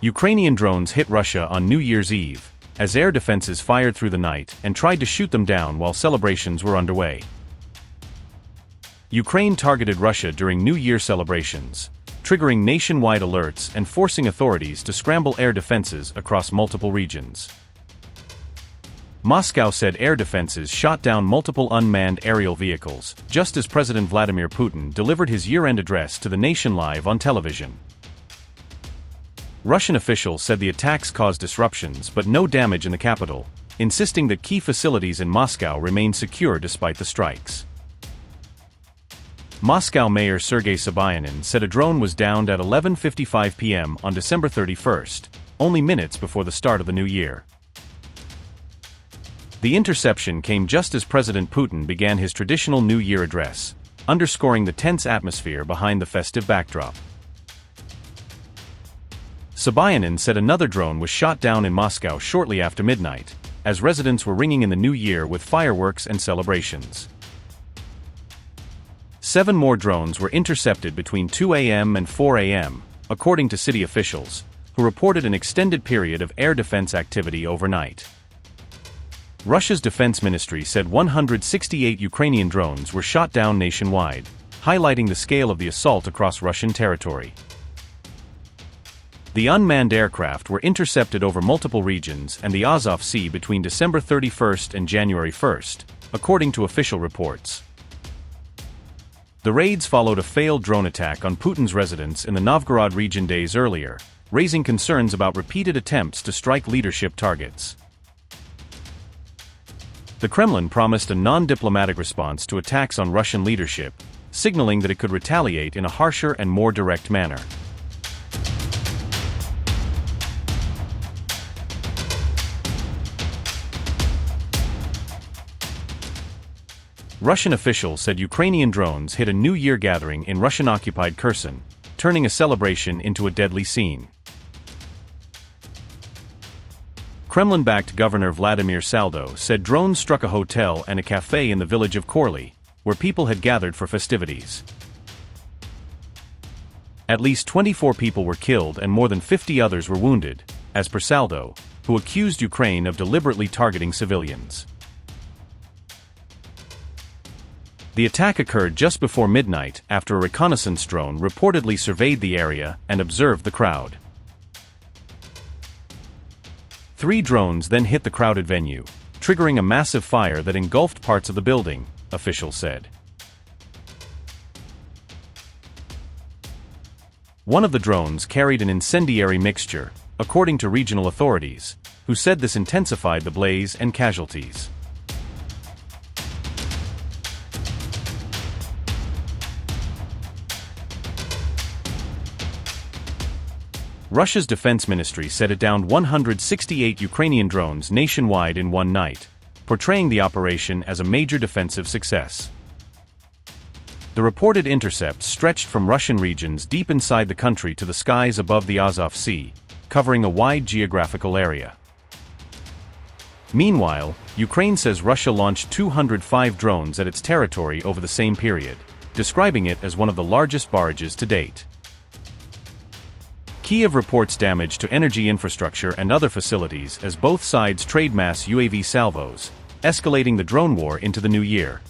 Ukrainian drones hit Russia on New Year's Eve, as air defenses fired through the night and tried to shoot them down while celebrations were underway. Ukraine targeted Russia during New Year celebrations, triggering nationwide alerts and forcing authorities to scramble air defenses across multiple regions. Moscow said air defenses shot down multiple unmanned aerial vehicles, just as President Vladimir Putin delivered his year-end address to the nation live on television. Russian officials said the attacks caused disruptions but no damage in the capital, insisting that key facilities in Moscow remain secure despite the strikes. Moscow Mayor Sergei Sobyanin said a drone was downed at 11:55 p.m. on December 31st, only minutes before the start of the new year. The interception came just as President Putin began his traditional New Year address, underscoring the tense atmosphere behind the festive backdrop. Sobyanin said another drone was shot down in Moscow shortly after midnight, as residents were ringing in the new year with fireworks and celebrations. 7 more drones were intercepted between 2 a.m. and 4 a.m., according to city officials, who reported an extended period of air defense activity overnight. Russia's defense ministry said 168 Ukrainian drones were shot down nationwide, highlighting the scale of the assault across Russian territory. The unmanned aircraft were intercepted over multiple regions and the Azov Sea between December 31st and January 1st, according to official reports. The raids followed a failed drone attack on Putin's residence in the Novgorod region days earlier, raising concerns about repeated attempts to strike leadership targets. The Kremlin promised a non-diplomatic response to attacks on Russian leadership, signaling that it could retaliate in a harsher and more direct manner. Russian officials said Ukrainian drones hit a New Year gathering in Russian-occupied Kherson, turning a celebration into a deadly scene. Kremlin-backed Governor Vladimir Saldo said drones struck a hotel and a cafe in the village of Korli, where people had gathered for festivities. At least 24 people were killed and more than 50 others were wounded, as per Saldo, who accused Ukraine of deliberately targeting civilians. The attack occurred just before midnight after a reconnaissance drone reportedly surveyed the area and observed the crowd. 3 drones then hit the crowded venue, triggering a massive fire that engulfed parts of the building, officials said. One of the drones carried an incendiary mixture, according to regional authorities, who said this intensified the blaze and casualties. Russia's defense ministry said it downed 168 Ukrainian drones nationwide in one night, portraying the operation as a major defensive success. The reported intercepts stretched from Russian regions deep inside the country to the skies above the Azov Sea, covering a wide geographical area. Meanwhile, Ukraine says Russia launched 205 drones at its territory over the same period, describing it as one of the largest barrages to date. Kyiv reports damage to energy infrastructure and other facilities as both sides trade mass UAV salvos, escalating the drone war into the new year.